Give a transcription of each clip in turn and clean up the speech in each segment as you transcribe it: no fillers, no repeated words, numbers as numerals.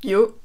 Yo.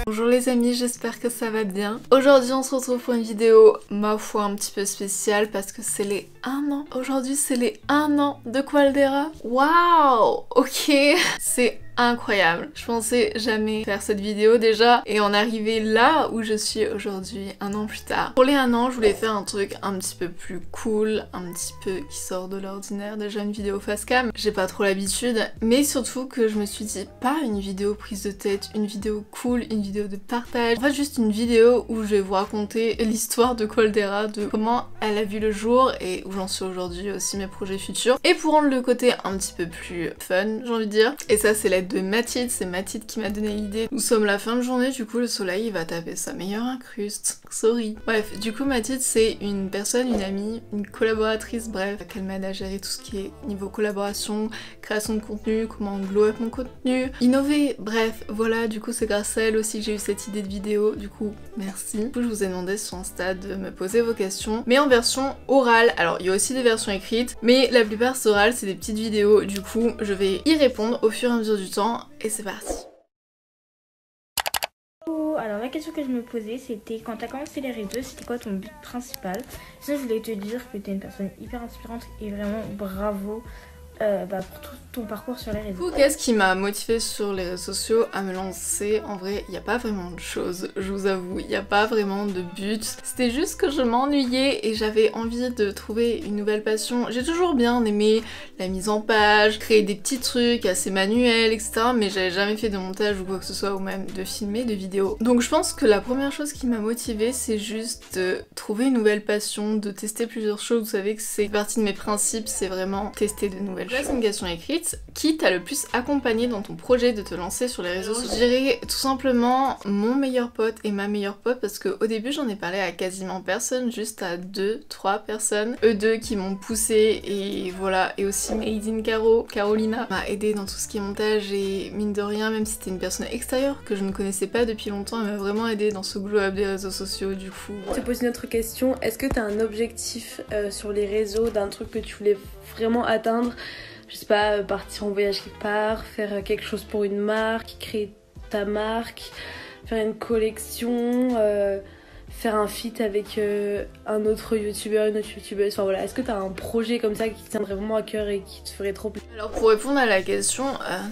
Bonjour les amis, j'espère que ça va bien. Aujourd'hui on se retrouve pour une vidéo, ma foi, un petit peu spéciale parce que c'est les 1 an. Aujourd'hui c'est les 1 an de Qualdera. Waouh. Ok. C'est incroyable. Je pensais jamais faire cette vidéo déjà et en arriver là où je suis aujourd'hui 1 an plus tard. Pour les 1 an, je voulais faire un truc un petit peu plus cool, un petit peu qui sort de l'ordinaire. Déjà une vidéo face cam, j'ai pas trop l'habitude, mais surtout que je me suis dit pas une vidéo prise de tête, une vidéo cool, une vidéo de partage. En fait juste une vidéo où je vais vous raconter l'histoire de Qualdera, de comment elle a vu le jour et où j'en suis aujourd'hui, aussi mes projets futurs. Et pour rendre le côté un petit peu plus fun, j'ai envie de dire, et ça c'est l'aide de Mathilde, c'est Mathilde qui m'a donné l'idée. Nous sommes la fin de journée, du coup le soleil il va taper sa meilleure incruste. Sorry. Bref, du coup Mathilde c'est une personne, une amie, une collaboratrice, bref, qu'elle m'aide à gérer tout ce qui est niveau collaboration, création de contenu, comment glow up mon contenu, innover, bref, voilà, du coup c'est grâce à elle aussi que j'ai eu cette idée de vidéo, du coup merci. Du coup je vous ai demandé sur Insta de me poser vos questions, mais en version orale. Alors il y a aussi des versions écrites, mais la plupart c'est oral, c'est des petites vidéos, du coup je vais y répondre au fur et à mesure du temps, et c'est parti. Alors la question que je me posais c'était quand t'as commencé les réseaux, c'était quoi ton but principal? Sinon je voulais te dire que t'es une personne hyper inspirante et vraiment bravo pour tout ton parcours sur les réseaux. Qu'est-ce qui m'a motivée sur les réseaux sociaux à me lancer? En vrai, il n'y a pas vraiment de choses, je vous avoue, il n'y a pas vraiment de but. C'était juste que je m'ennuyais et j'avais envie de trouver une nouvelle passion. J'ai toujours bien aimé la mise en page, créer des petits trucs assez manuels, etc. Mais j'avais jamais fait de montage ou quoi que ce soit, ou même de filmer des vidéos. Donc je pense que la première chose qui m'a motivée, c'est juste de trouver une nouvelle passion, de tester plusieurs choses. Vous savez que c'est partie de mes principes, c'est vraiment tester de nouvelles choses. Là, c'est une question écrite. Qui t'a le plus accompagné dans ton projet de te lancer sur les réseaux sociaux? Je dirais tout simplement mon meilleur pote et ma meilleure pote, parce qu'au début j'en ai parlé à quasiment personne, juste à 2-3 personnes. Eux deux qui m'ont poussé et voilà, et aussi Made in Caro, Carolina m'a aidé dans tout ce qui est montage et mine de rien, même si c'était une personne extérieure que je ne connaissais pas depuis longtemps, elle m'a vraiment aidé dans ce glow up des réseaux sociaux du coup. Je te pose une autre question, est-ce que t'as un objectif sur les réseaux d'un truc que tu voulais vraiment atteindre? Je sais pas, partir en voyage quelque part, faire quelque chose pour une marque, créer ta marque, faire une collection, faire un feat avec un autre youtubeur, une autre youtubeuse, enfin voilà, est-ce que t'as un projet comme ça qui te tiendrait vraiment à cœur et qui te ferait trop plaisir? Alors pour répondre à la question,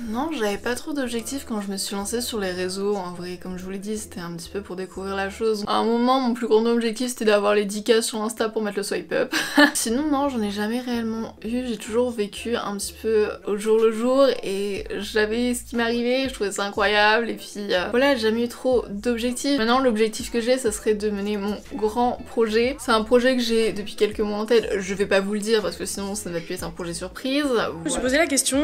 non, j'avais pas trop d'objectifs quand je me suis lancée sur les réseaux. En vrai, comme je vous l'ai dit, c'était un petit peu pour découvrir la chose. À un moment, mon plus grand objectif c'était d'avoir les 10K sur Insta pour mettre le swipe up. Sinon non, j'en ai jamais réellement eu, j'ai toujours vécu un petit peu au jour le jour et j'avais ce qui m'arrivait, je trouvais ça incroyable et puis voilà, j'ai jamais eu trop d'objectifs. Maintenant l'objectif que j'ai, ça serait de mener mon grand projet. C'est un projet que j'ai depuis quelques mois en tête, je vais pas vous le dire parce que sinon ça ne va plus être un projet surprise. Voilà. Je me suis posé la question,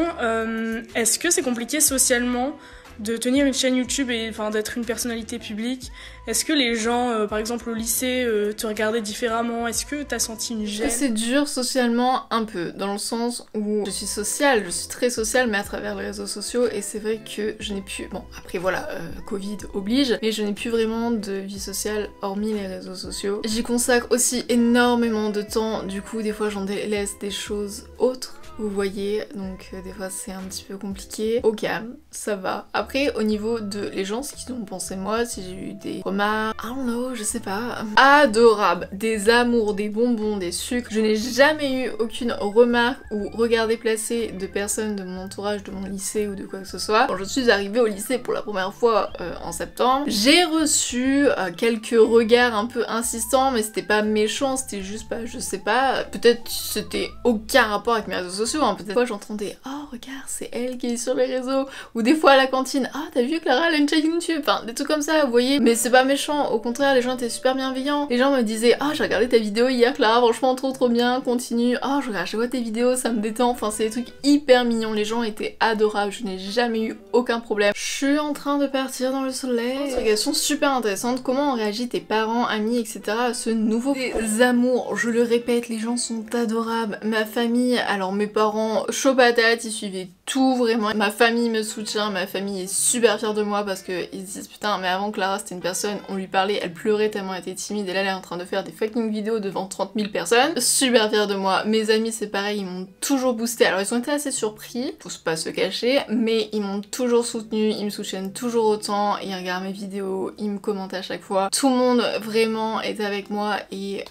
est-ce que c'est compliqué socialement de tenir une chaîne YouTube et enfin d'être une personnalité publique? Est-ce que les gens, par exemple au lycée, te regardaient différemment? Est-ce que t'as senti une gêne? C'est dur socialement un peu, dans le sens où je suis sociale, je suis très sociale, mais à travers les réseaux sociaux, et c'est vrai que je n'ai plus... Bon, après voilà, Covid oblige, mais je n'ai plus vraiment de vie sociale hormis les réseaux sociaux. J'y consacre aussi énormément de temps, du coup des fois j'en délaisse des choses autres. Vous voyez, donc des fois c'est un petit peu compliqué. Au calme, ça va. Après, au niveau de les gens, ce qu'ils ont pensé de moi, si j'ai eu des remarques, I don't know, je sais pas, adorables, des amours, des bonbons, des sucres. Je n'ai jamais eu aucune remarque ou regard déplacé de personnes de mon entourage, de mon lycée ou de quoi que ce soit. Quand je suis arrivée au lycée pour la première fois en septembre, j'ai reçu quelques regards un peu insistants, mais c'était pas méchant, c'était juste pas, je sais pas, peut-être c'était aucun rapport avec mes réseaux sociaux. Peut-être fois j'entendais oh regarde c'est elle qui est sur les réseaux, ou des fois à la cantine ah t'as vu Clara elle a une chaîne YouTube, enfin des trucs comme ça vous voyez, mais c'est pas méchant, au contraire les gens étaient super bienveillants. Les gens me disaient ah j'ai regardé ta vidéo hier Clara franchement trop bien, continue, oh je vois tes vidéos ça me détend, enfin c'est des trucs hyper mignons, les gens étaient adorables, je n'ai jamais eu aucun problème. Je suis en train de partir dans le soleil. Une question super intéressante, comment ont réagi tes parents, amis etc à ce nouveau des amours, je le répète les gens sont adorables, ma famille, alors mes parents chaud patate, ils suivaient tout vraiment. Ma famille me soutient, ma famille est super fière de moi parce que ils se disent putain mais avant Clara c'était une personne, on lui parlait, elle pleurait tellement elle était timide et là elle est en train de faire des fucking vidéos devant 30 000 personnes. Super fière de moi. Mes amis c'est pareil, ils m'ont toujours boosté. Alors ils ont été assez surpris, faut pas se cacher, mais ils m'ont toujours soutenu, ils me soutiennent toujours autant, ils regardent mes vidéos, ils me commentent à chaque fois. Tout le monde vraiment est avec moi et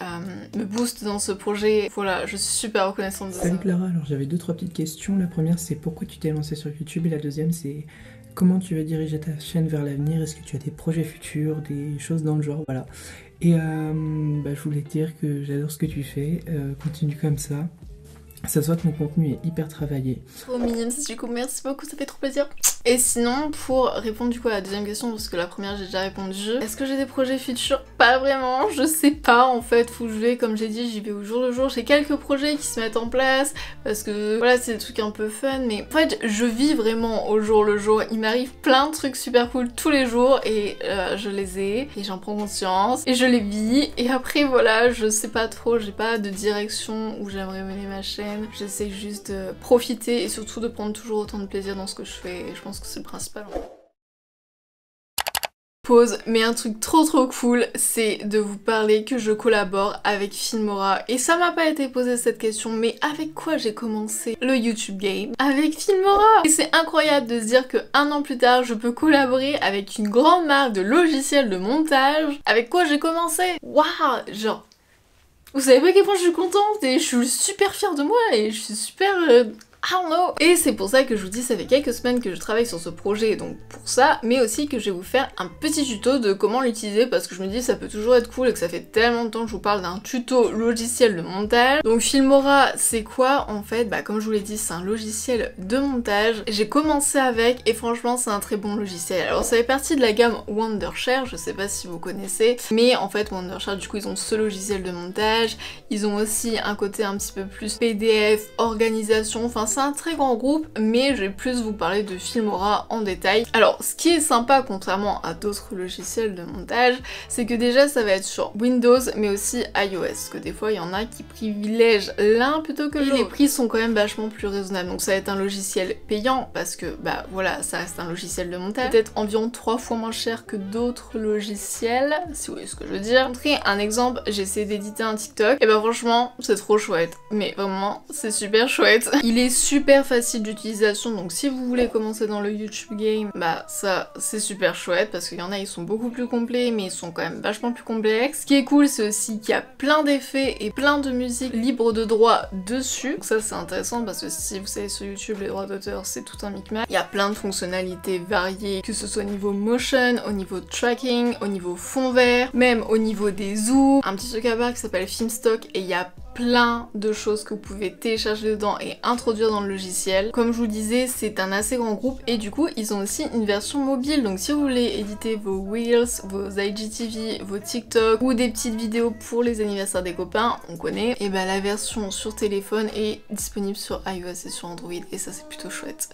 me booste dans ce projet. Voilà, je suis super reconnaissante de ça. Salut Clara, alors j'avais 2-3 petites questions. La première c'est pourquoi tu t'es lancée sur YouTube et la deuxième c'est comment tu vas diriger ta chaîne vers l'avenir. Est-ce que tu as des projets futurs, des choses dans le genre, voilà. Et je voulais te dire que j'adore ce que tu fais, continue comme ça. Ça se voit que mon contenu est hyper travaillé. Trop mignonne, du coup merci beaucoup, ça fait trop plaisir. Et sinon, pour répondre du coup à la deuxième question, parce que la première j'ai déjà répondu, est-ce que j'ai des projets futurs? Pas vraiment, je sais pas en fait où je vais, comme j'ai dit, j'y vais au jour le jour. J'ai quelques projets qui se mettent en place, parce que voilà, c'est des trucs un peu fun, mais en fait je vis vraiment au jour le jour. Il m'arrive plein de trucs super cool tous les jours, et je les ai, et j'en prends conscience, et je les vis, et après voilà, je sais pas trop, j'ai pas de direction où j'aimerais mener ma chaîne. J'essaie juste de profiter et surtout de prendre toujours autant de plaisir dans ce que je fais et je pense que c'est le principal. Pause, mais un truc trop cool, c'est de vous parler que je collabore avec Filmora. Et ça m'a pas été posé cette question, mais avec quoi j'ai commencé le YouTube game? Avec Filmora! Et c'est incroyable de se dire que 1 an plus tard, je peux collaborer avec une grande marque de logiciels de montage. Avec quoi j'ai commencé? Waouh! Genre... Vous savez pas à quel point je suis contente et je suis super fière de moi et je suis super... I don't know. Et c'est pour ça que je vous dis, ça fait quelques semaines que je travaille sur ce projet, donc pour ça, mais aussi que je vais vous faire un petit tuto de comment l'utiliser parce que je me dis ça peut toujours être cool et que ça fait tellement de temps que je vous parle d'un tuto logiciel de montage. Donc Filmora, c'est quoi en fait? Bah comme je vous l'ai dit, c'est un logiciel de montage. J'ai commencé avec et franchement c'est un très bon logiciel. Alors ça fait partie de la gamme Wondershare, je sais pas si vous connaissez, mais en fait Wondershare du coup ils ont ce logiciel de montage, ils ont aussi un côté un petit peu plus PDF, organisation, enfin c'est un très grand groupe, mais je vais plus vous parler de Filmora en détail. Alors, ce qui est sympa, contrairement à d'autres logiciels de montage, c'est que déjà ça va être sur Windows, mais aussi iOS, parce que des fois il y en a qui privilègent l'un plutôt que l'autre. Les prix sont quand même vachement plus raisonnables, donc ça va être un logiciel payant, parce que bah voilà, ça reste un logiciel de montage, peut-être environ 3 fois moins cher que d'autres logiciels, si vous voyez ce que je veux dire. Pour montrer un exemple, j'ai essayé d'éditer un TikTok, et bah franchement, c'est trop chouette, mais vraiment, c'est super chouette. Il est super facile d'utilisation, donc si vous voulez commencer dans le YouTube game, bah ça c'est super chouette parce qu'il y en a ils sont beaucoup plus complets mais ils sont quand même vachement plus complexes. Ce qui est cool c'est aussi qu'il y a plein d'effets et plein de musique libre de droit dessus, donc ça c'est intéressant parce que si vous savez sur YouTube les droits d'auteur c'est tout un micmac. Il y a plein de fonctionnalités variées, que ce soit au niveau motion, au niveau tracking, au niveau fond vert, même au niveau des zooms, un petit truc à part qui s'appelle Filmstock et il y a plein de choses que vous pouvez télécharger dedans et introduire dans le logiciel. Comme je vous le disais, c'est un assez grand groupe et du coup ils ont aussi une version mobile, donc si vous voulez éditer vos Reels, vos IGTV, vos TikTok ou des petites vidéos pour les anniversaires des copains, on connaît, et bah la version sur téléphone est disponible sur iOS et sur Android et ça c'est plutôt chouette.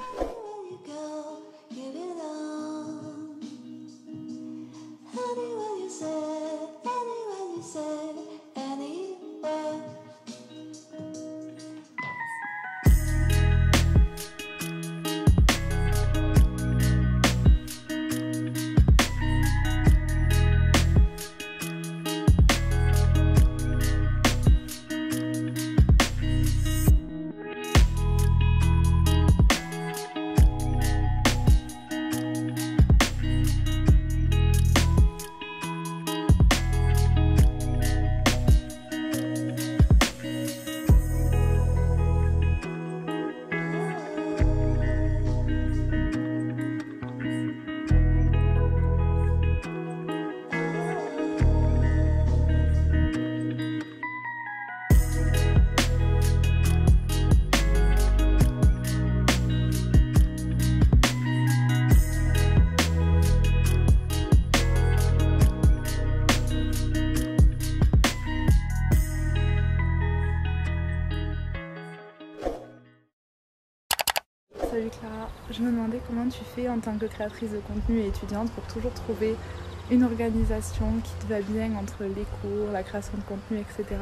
Salut Clara, je me demandais comment tu fais en tant que créatrice de contenu et étudiante pour toujours trouver une organisation qui te va bien entre les cours, la création de contenu, etc.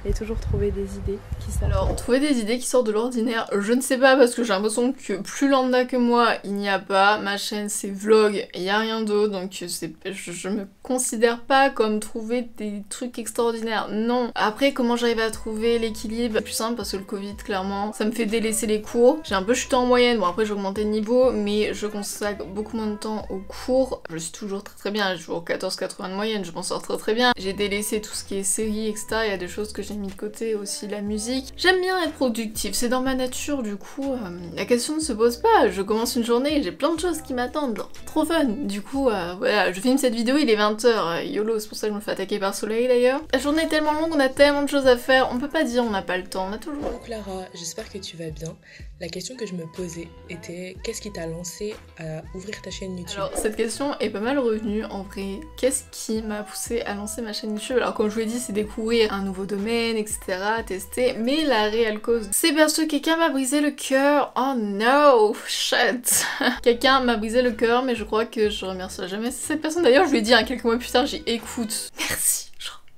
et toujours trouver des idées qui sortent. Alors, trouver des idées qui sortent de l'ordinaire, je ne sais pas parce que j'ai l'impression que plus lambda que moi, il n'y a pas. Ma chaîne, c'est vlog, il n'y a rien d'autre, donc je me considère pas comme trouver des trucs extraordinaires. Non. Après, comment j'arrive à trouver l'équilibre? C'est plus simple parce que le Covid, clairement, ça me fait délaisser les cours. J'ai un peu chuté en moyenne, bon après j'ai augmenté de niveau, mais je consacre beaucoup moins de temps aux cours. Je suis toujours très bien, j'ai toujours 14,80 de moyenne, je m'en sors très bien. J'ai délaissé tout ce qui est séries, etc. Il y a des choses que j'ai mis de côté, aussi la musique. J'aime bien être productive, c'est dans ma nature, du coup, la question ne se pose pas. Je commence une journée, j'ai plein de choses qui m'attendent, trop fun. Du coup, voilà, je filme cette vidéo, il est 20h, YOLO, c'est pour ça que je me fais attaquer par Soleil d'ailleurs. La journée est tellement longue, on a tellement de choses à faire, on peut pas dire on n'a pas le temps, on a toujours... Bonjour Clara, j'espère que tu vas bien. La question que je me posais était qu'est-ce qui t'a lancé à ouvrir ta chaîne YouTube? Alors cette question est pas mal revenue en vrai. Qu'est-ce qui m'a poussée à lancer ma chaîne YouTube? Alors comme je vous l'ai dit, c'est découvrir un nouveau domaine, etc., tester, mais la réelle cause, c'est parce que quelqu'un m'a brisé le cœur. Oh no, shit. Quelqu'un m'a brisé le cœur, mais je crois que je remercierai jamais cette personne. D'ailleurs je lui ai dit quelques mois plus tard, j'ai écoute, merci.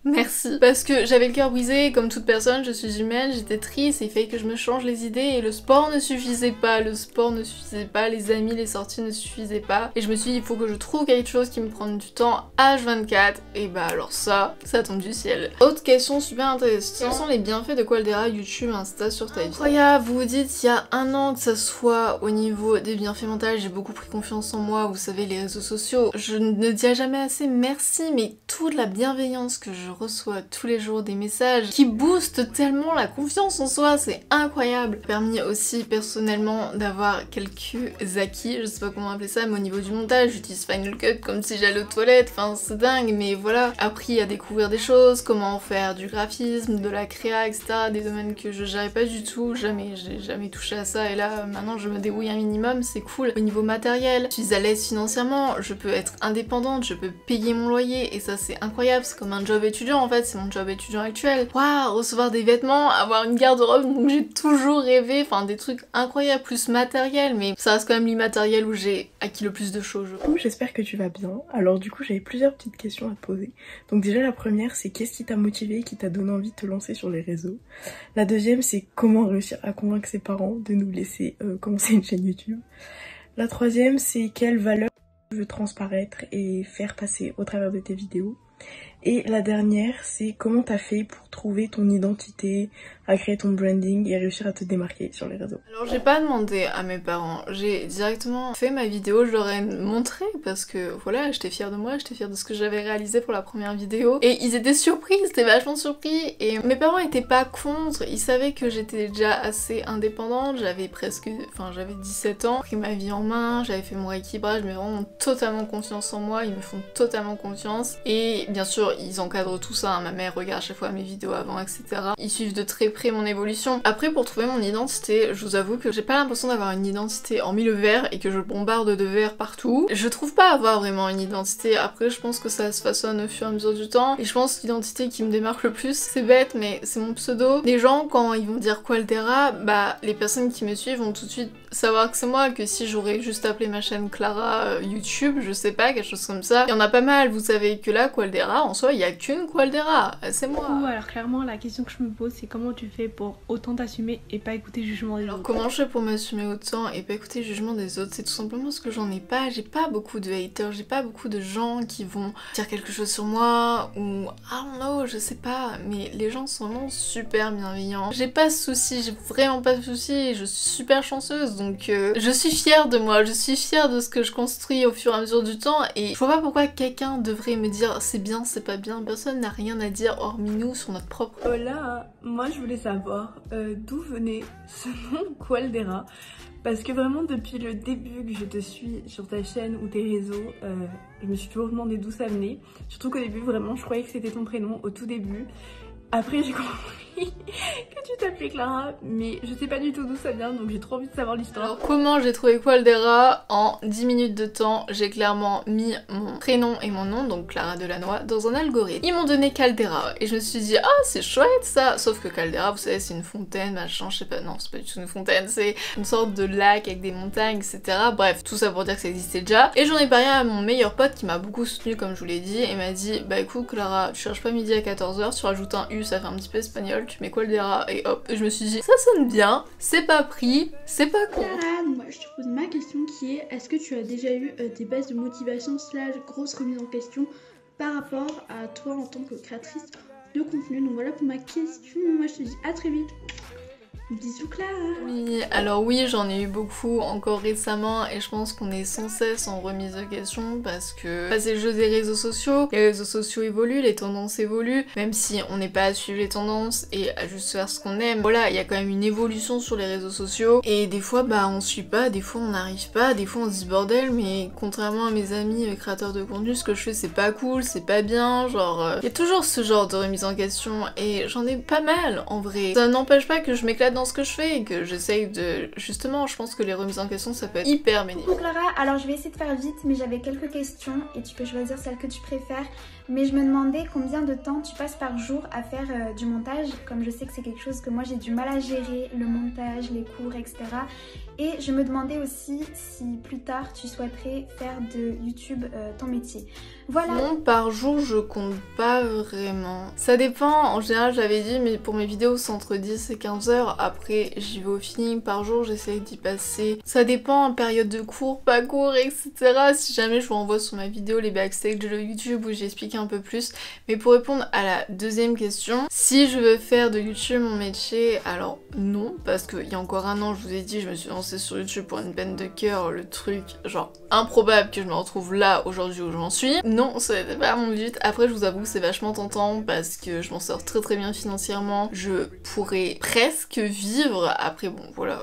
Merci. Parce que j'avais le cœur brisé, comme toute personne, je suis humaine, j'étais triste, et il fallait que je me change les idées, et le sport ne suffisait pas, les amis, les sorties ne suffisaient pas, et je me suis dit, il faut que je trouve quelque chose qui me prenne du temps H24, et bah alors ça tombe du ciel. Autre question super intéressante, quels sont les bienfaits de Qualdera, YouTube, Insta sur ta vie? Incroyable, vous vous dites, il y a un an que ça soit au niveau des bienfaits mentaux, j'ai beaucoup pris confiance en moi, vous savez, les réseaux sociaux, je ne dis jamais assez merci, mais toute la bienveillance que je reçois tous les jours, des messages qui boostent tellement la confiance en soi, c'est incroyable. Permis aussi personnellement d'avoir quelques acquis, je sais pas comment appeler ça, mais au niveau du montage, j'utilise Final Cut comme si j'allais aux toilettes, enfin c'est dingue, mais voilà. Appris à découvrir des choses, comment faire du graphisme, de la créa, etc. Des domaines que je gérais pas du tout, j'ai jamais touché à ça, et là maintenant je me débrouille un minimum, c'est cool. Au niveau matériel, je suis à l'aise financièrement, je peux être indépendante, je peux payer mon loyer, et ça c'est incroyable, c'est comme un job étudiant en fait, c'est mon job étudiant actuel. Waouh, recevoir des vêtements, avoir une garde-robe dont j'ai toujours rêvé, enfin des trucs incroyables, plus matériel, mais ça reste quand même l'immatériel où j'ai acquis le plus de choses. J'espère que tu vas bien. Alors du coup j'avais plusieurs petites questions à te poser. Donc déjà la première c'est qu'est-ce qui t'a motivé, qui t'a donné envie de te lancer sur les réseaux. La deuxième c'est comment réussir à convaincre ses parents de nous laisser commencer une chaîne YouTube. La troisième c'est quelle valeur tu veux transparaître et faire passer au travers de tes vidéos. Et la dernière, c'est comment t'as fait pour trouver ton identité, à créer ton branding et réussir à te démarquer sur les réseaux. Alors j'ai pas demandé à mes parents, j'ai directement fait ma vidéo, je leur ai montré parce que voilà, j'étais fière de moi, j'étais fière de ce que j'avais réalisé pour la première vidéo. Et ils étaient surpris, ils étaient vachement surpris. Et mes parents étaient pas contre, ils savaient que j'étais déjà assez indépendante, j'avais 17 ans, pris ma vie en main, j'avais fait mon rééquilibrage, mais vraiment totalement confiance en moi, ils me font totalement confiance. Et bien sûr, ils encadrent tout ça, hein. Ma mère regarde chaque fois mes vidéos avant, etc. Ils suivent de très près mon évolution. Après, pour trouver mon identité, je vous avoue que j'ai pas l'impression d'avoir une identité hormis le vert et que je bombarde de verre partout. Je trouve pas avoir vraiment une identité. Après, je pense que ça se façonne au fur et à mesure du temps. Et je pense que l'identité qui me démarque le plus, c'est bête, mais c'est mon pseudo. Les gens, quand ils vont dire Qualdera, bah les personnes qui me suivent vont tout de suite savoir que c'est moi, que si j'aurais juste appelé ma chaîne Clara YouTube, je sais pas, quelque chose comme ça. Il y en a pas mal, vous savez que là, Qualdera, en soi, il y a qu'une Qualdera, c'est moi. Alors clairement, la question que je me pose, c'est comment tu fais pour autant t'assumer et pas écouter le jugement des autres. Alors comment je fais pour m'assumer autant et pas écouter le jugement des autres? C'est tout simplement parce que j'en ai pas, j'ai pas beaucoup de haters, j'ai pas beaucoup de gens qui vont dire quelque chose sur moi ou I don't know, je sais pas, mais les gens sont vraiment super bienveillants. J'ai pas de soucis, j'ai vraiment pas de soucis, je suis super chanceuse, donc je suis fière de moi, je suis fière de ce que je construis au fur et à mesure du temps, et je vois pas pourquoi quelqu'un devrait me dire c'est bien, c'est pas bien. Personne n'a rien à dire hormis nous sur notre propre... Hola, moi je voulais savoir d'où venait ce nom Qualdera, parce que vraiment depuis le début que je te suis sur ta chaîne ou tes réseaux, je me suis toujours demandé d'où ça venait. Surtout qu'au début vraiment je croyais que c'était ton prénom au tout début. Après j'ai compris que tu t'appelais Clara, mais je sais pas du tout d'où ça vient, donc j'ai trop envie de savoir l'histoire. Alors comment j'ai trouvé Qualdera? En 10 minutes de temps, j'ai clairement mis mon prénom et mon nom, donc Clara Delannoy, dans un algorithme. Ils m'ont donné Caldera et je me suis dit ah c'est chouette ça, sauf que Caldera vous savez c'est une fontaine, machin, je sais pas, non c'est pas du tout une fontaine, c'est une sorte de lac avec des montagnes etc. Bref, tout ça pour dire que ça existait déjà. Et j'en ai parlé à mon meilleur pote qui m'a beaucoup soutenu comme je vous l'ai dit et m'a dit bah écoute Clara, tu cherches pas midi à 14h, tu rajoutes un U, ça fait un petit peu espagnol, tu mets Qualdera et hop. Et je me suis dit ça sonne bien, c'est pas pris, c'est pas con. Clara, moi je te pose ma question qui est est-ce que tu as déjà eu des baisses de motivation / grosse remise en question par rapport à toi en tant que créatrice de contenu? Donc voilà pour ma question, moi je te dis à très vite. Bisous Clara. Oui, alors oui, j'en ai eu beaucoup encore récemment et je pense qu'on est sans cesse en remise de question parce que c'est le jeu des réseaux sociaux. Les réseaux sociaux évoluent, les tendances évoluent, même si on n'est pas à suivre les tendances et à juste faire ce qu'on aime. Voilà, il y a quand même une évolution sur les réseaux sociaux et des fois bah on suit pas, des fois on n'arrive pas, des fois on se dit bordel mais contrairement à mes amis créateurs de contenu, ce que je fais c'est pas cool, c'est pas bien, genre il y a toujours ce genre de remise en question et j'en ai pas mal en vrai. Ça n'empêche pas que je m'éclate dans ce que je fais et que j'essaye de... Justement, je pense que les remises en question, ça peut être hyper bénéfique. Coucou Clara, alors je vais essayer de faire vite, mais j'avais quelques questions et tu peux choisir celle que tu préfères. Mais je me demandais combien de temps tu passes par jour à faire du montage, comme je sais que c'est quelque chose que moi j'ai du mal à gérer, le montage, les cours, etc. Et je me demandais aussi si plus tard tu souhaiterais faire de YouTube ton métier. Voilà. Non, par jour je compte pas vraiment. Ça dépend, en général j'avais dit mais pour mes vidéos c'est entre 10 et 15 heures. Après j'y vais au feeling, par jour j'essaye d'y passer. Ça dépend en période de cours, pas cours, etc. Si jamais je vous renvoie sur ma vidéo les backstage de YouTube où j'explique un peu plus. Mais pour répondre à la deuxième question, si je veux faire de YouTube mon métier, alors non, parce qu'il y a encore un an je vous ai dit je me suis lancée sur YouTube pour une peine de cœur, le truc genre improbable que je me retrouve là aujourd'hui où j'en suis. Non, ce n'était pas mon but. Après je vous avoue c'est vachement tentant parce que je m'en sors très très bien financièrement, je pourrais presque vivre. Après bon voilà,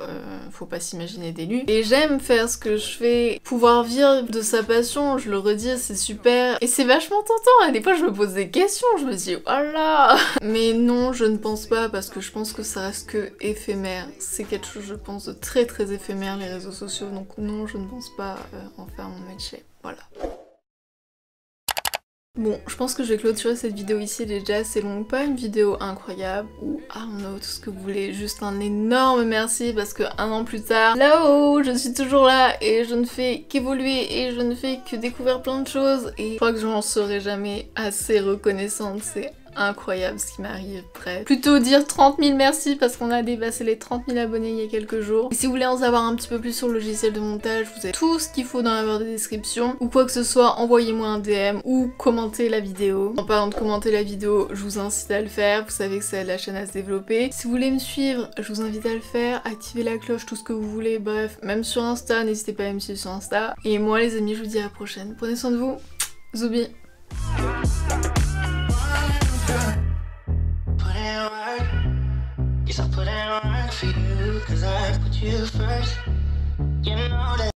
faut pas s'imaginer d'élu. Et j'aime faire ce que je fais, pouvoir vivre de sa passion, je le redis, c'est super. Et c'est vachement tentant, et des fois je me pose des questions, je me dis voilà. Mais non, je ne pense pas parce que je pense que ça reste que éphémère. C'est quelque chose je pense de très très éphémère les réseaux sociaux, donc non je ne pense pas en faire mon métier. Voilà. Bon, je pense que je vais clôturer cette vidéo ici, elle est déjà assez longue, pas une vidéo incroyable ou I don't know, tout ce que vous voulez, juste un énorme merci parce que un an plus tard, là-haut, je suis toujours là et je ne fais qu'évoluer et je ne fais que découvrir plein de choses et je crois que j'en serai jamais assez reconnaissante, c'est incroyable ce qui m'arrive, bref. Plutôt dire 30 000 merci parce qu'on a dépassé les 30 000 abonnés il y a quelques jours. Et si vous voulez en savoir un petit peu plus sur le logiciel de montage, vous avez tout ce qu'il faut dans la barre de description. Ou quoi que ce soit, envoyez-moi un DM ou commentez la vidéo. En parlant de commenter la vidéo, je vous incite à le faire, vous savez que ça aide la chaîne à se développer. Si vous voulez me suivre, je vous invite à le faire, activez la cloche, tout ce que vous voulez, bref. Même sur Insta, n'hésitez pas à me suivre sur Insta. Et moi les amis, je vous dis à la prochaine. Prenez soin de vous, Zoubi. Yes, I put in work for you, 'cause I put you first. You know that